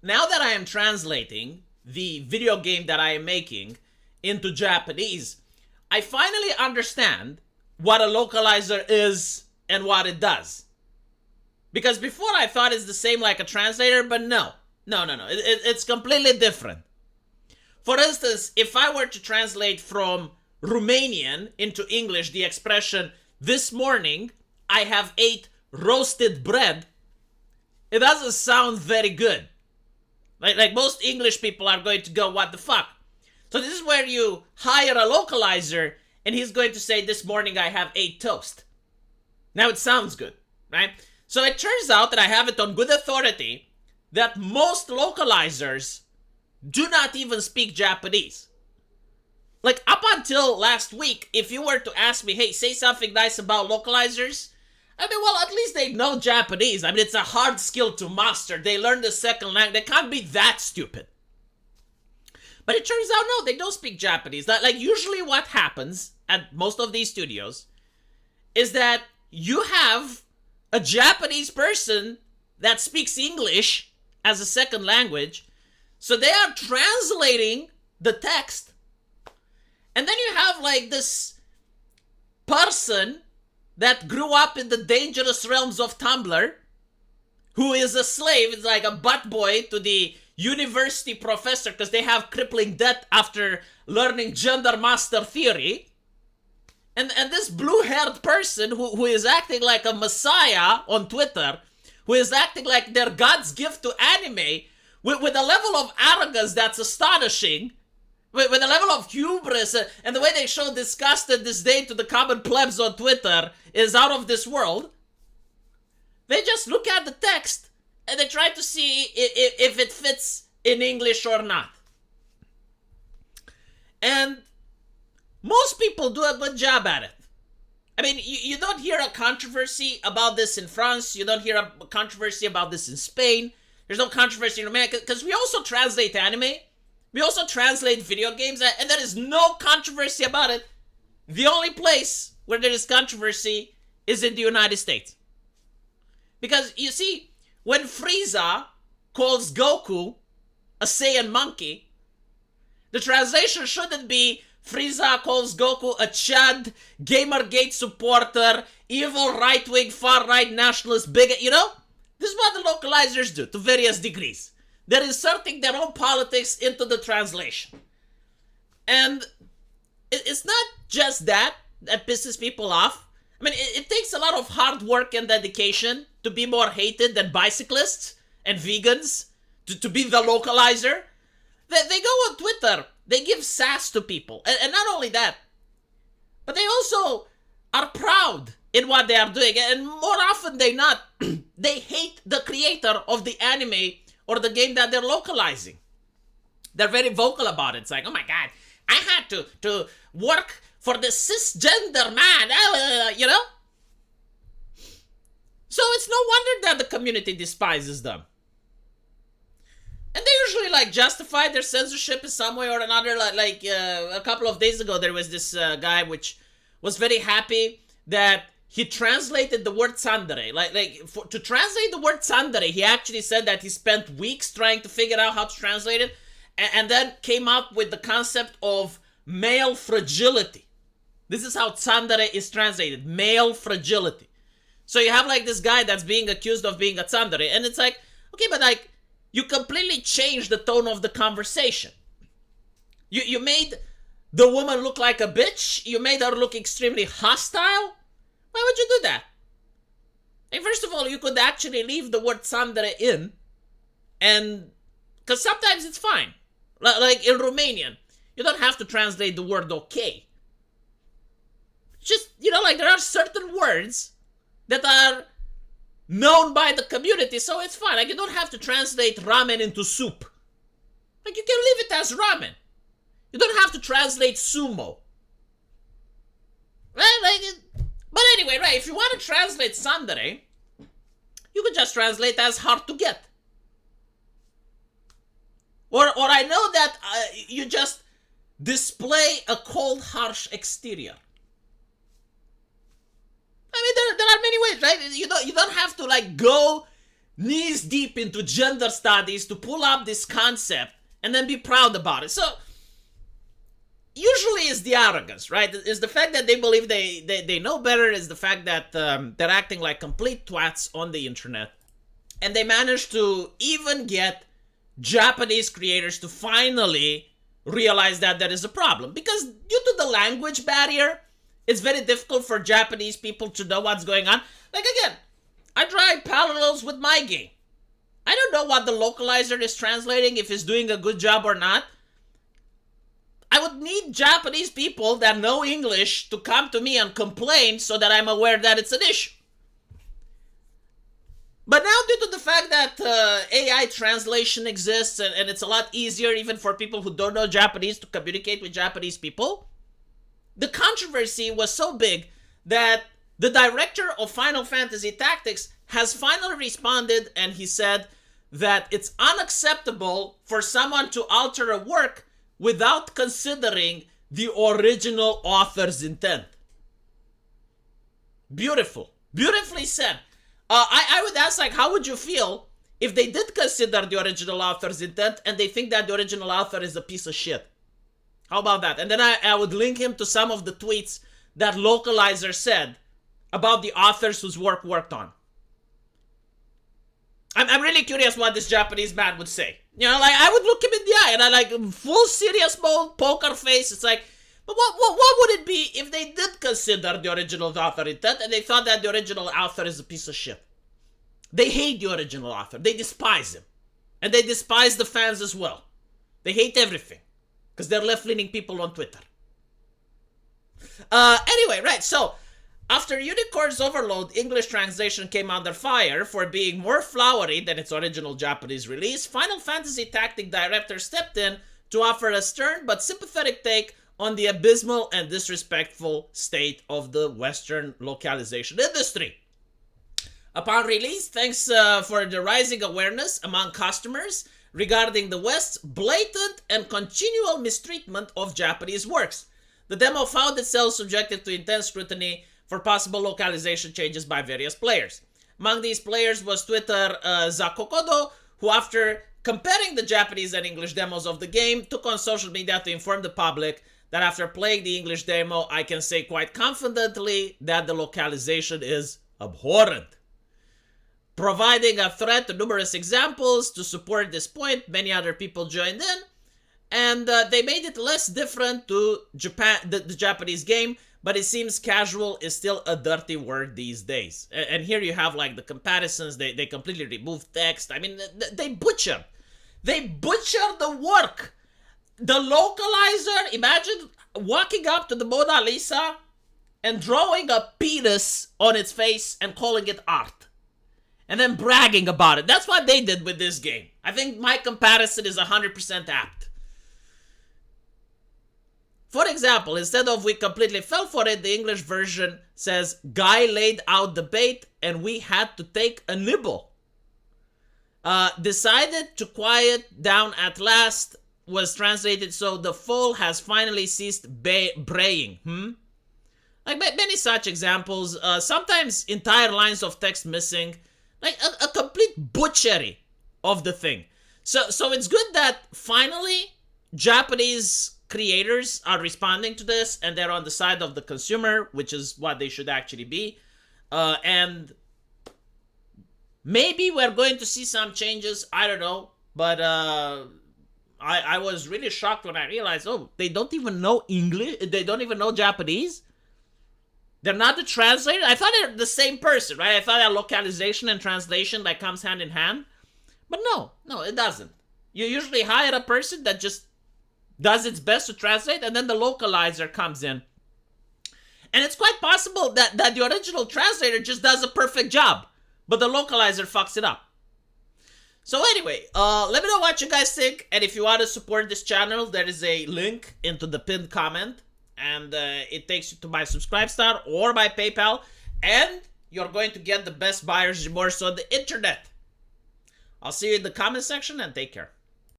now that I am translating the video game that I am making into Japanese, I finally understand what a localizer is and what it does. Because before I thought it's the same like a translator, but no. It's completely different. For instance, if I were to translate from Romanian into English the expression, this morning I have ate roasted bread, it doesn't sound very good. Like most English people are going to go, what the fuck? So this is where you hire a localizer and he's going to say, this morning I have ate toast. Now it sounds good, right? So it turns out that I have it on good authority that most localizers do not even speak Japanese. Like, up until last week, if you were to ask me, hey, say something nice about localizers, I mean, well, at least they know Japanese. I mean, it's a hard skill to master. They learn the second language. They can't be that stupid. But it turns out, no, they don't speak Japanese. Like, usually what happens at most of these studios is that you have a Japanese person that speaks English as a second language, so they are translating the text, and then you have like this person that grew up in the dangerous realms of Tumblr, who is a slave, it's like a butt boy to the university professor because they have crippling debt after learning gender master theory. And this blue-haired person who is acting like a messiah on Twitter, who is acting like they're God's gift to anime, with a level of arrogance that's astonishing, with a level of hubris, and the way they show disgust and disdain to the common plebs on Twitter is out of this world. They just look at the text and they try to see if it fits in English or not. And most people do a good job at it. I mean, you don't hear a controversy about this in France. You don't hear a controversy about this in Spain. There's no controversy in America because we also translate anime. We also translate video games, and there is no controversy about it. The only place where there is controversy is in the United States. Because, you see, when Frieza calls Goku a Saiyan monkey, the translation shouldn't be Frieza calls Goku a Chad, Gamergate supporter, evil right-wing, far-right nationalist bigot, you know? This is what the localizers do, to various degrees. They're inserting their own politics into the translation. And it's not just that pisses people off. I mean, it takes a lot of hard work and dedication to be more hated than bicyclists and vegans, to be the localizer. They go on Twitter, they give sass to people. And not only that, but they also are proud in what they are doing. And more often than not, they hate the creator of the anime or the game that they're localizing. They're very vocal about it. It's like, oh my god, I had to work for the cisgender man, you know? So it's no wonder that the community despises them. And they usually like justify their censorship in some way or another. Like a couple of days ago, there was this guy which was very happy that he translated the word tsundere. To translate the word tsundere, he actually said that he spent weeks trying to figure out how to translate it, and then came up with the concept of male fragility. This is how tsundere is translated, male fragility. So you have like this guy that's being accused of being a tsundere, and it's like, okay, but like, you completely changed the tone of the conversation. You made the woman look like a bitch. You made her look extremely hostile. Why would you do that? And first of all, you could actually leave the word tsundere in, and because sometimes it's fine. Like in Romanian, you don't have to translate the word okay. Just, you know, like there are certain words that are known by the community, so it's fine. Like you don't have to translate ramen into soup. Like you can leave it as ramen. You don't have to translate sumo. Right? But anyway, right, if you want to translate tsundere, you could just translate as hard to get. Or I know that you just display a cold, harsh exterior. I mean, there are many ways, right? You don't have to like go knees deep into gender studies to pull up this concept and then be proud about it. So usually it's the arrogance, right? It's the fact that they believe they know better. It's the fact that they're acting like complete twats on the internet. And they managed to even get Japanese creators to finally realize that there is a problem. Because due to the language barrier, it's very difficult for Japanese people to know what's going on. Like, again, I draw parallels with my game. I don't know what the localizer is translating, if it's doing a good job or not. I would need Japanese people that know English to come to me and complain so that I'm aware that it's an issue. But now, due to the fact that AI translation exists and it's a lot easier even for people who don't know Japanese to communicate with Japanese people, the controversy was so big that the director of Final Fantasy Tactics has finally responded, and he said that it's unacceptable for someone to alter a work without considering the original author's intent. Beautiful. Beautifully said. I would ask, like, how would you feel if they did consider the original author's intent and they think that the original author is a piece of shit? How about that? And then I would link him to some of the tweets that Localizer said about the authors whose work worked on. I'm really curious what this Japanese man would say. You know, like, I would look him in the eye and I like full serious mode, poker face. It's like, but what would it be if they did consider the original author intent and they thought that the original author is a piece of shit? They hate the original author. They despise him. And they despise the fans as well. They hate everything. Because they're left-leaning people on Twitter. Anyway, right, so after Unicorn's Overlord, English translation came under fire for being more flowery than its original Japanese release, Final Fantasy Tactics director stepped in to offer a stern but sympathetic take on the abysmal and disrespectful state of the Western localization industry. Upon release, thanks for the rising awareness among customers regarding the West's blatant and continual mistreatment of Japanese works, the demo found itself subjected to intense scrutiny for possible localization changes by various players. Among these players was Twitter Zakokodo, who after comparing the Japanese and English demos of the game, took on social media to inform the public that after playing the English demo, I can say quite confidently that the localization is abhorrent. Providing a thread to numerous examples to support this point, many other people joined in, and they made it less different to the Japanese game, but it seems casual is still a dirty word these days. And here you have like the comparisons, they completely remove text. I mean, they butcher the work. The localizer, imagine walking up to the Mona Lisa and drawing a penis on its face and calling it art. And then bragging about it. That's what they did with this game. I think my comparison is 100% apt. For example, instead of "we completely fell for it," the English version says "guy laid out the bait and we had to take a nibble. Decided to quiet down at last" was translated, "so the fool has finally ceased braying." Like many such examples, sometimes entire lines of text missing, like a complete butchery of the thing. So it's good that finally Japanese creators are responding to this and they're on the side of the consumer, which is what they should actually be. And maybe we're going to see some changes, I don't know, but I was really shocked when I realized, oh, they don't even know English, they don't even know Japanese. They're not the translator. I thought they're the same person, right? I thought that localization and translation like comes hand in hand. But no, it doesn't. You usually hire a person that just does its best to translate, and then the localizer comes in. And it's quite possible that the original translator just does a perfect job, but the localizer fucks it up. So anyway, let me know what you guys think, and if you want to support this channel, there is a link into the pinned comment, and it takes you to my Subscribestar or my PayPal, and you're going to get the best buyer's remorse on the internet. I'll see you in the comment section, and take care.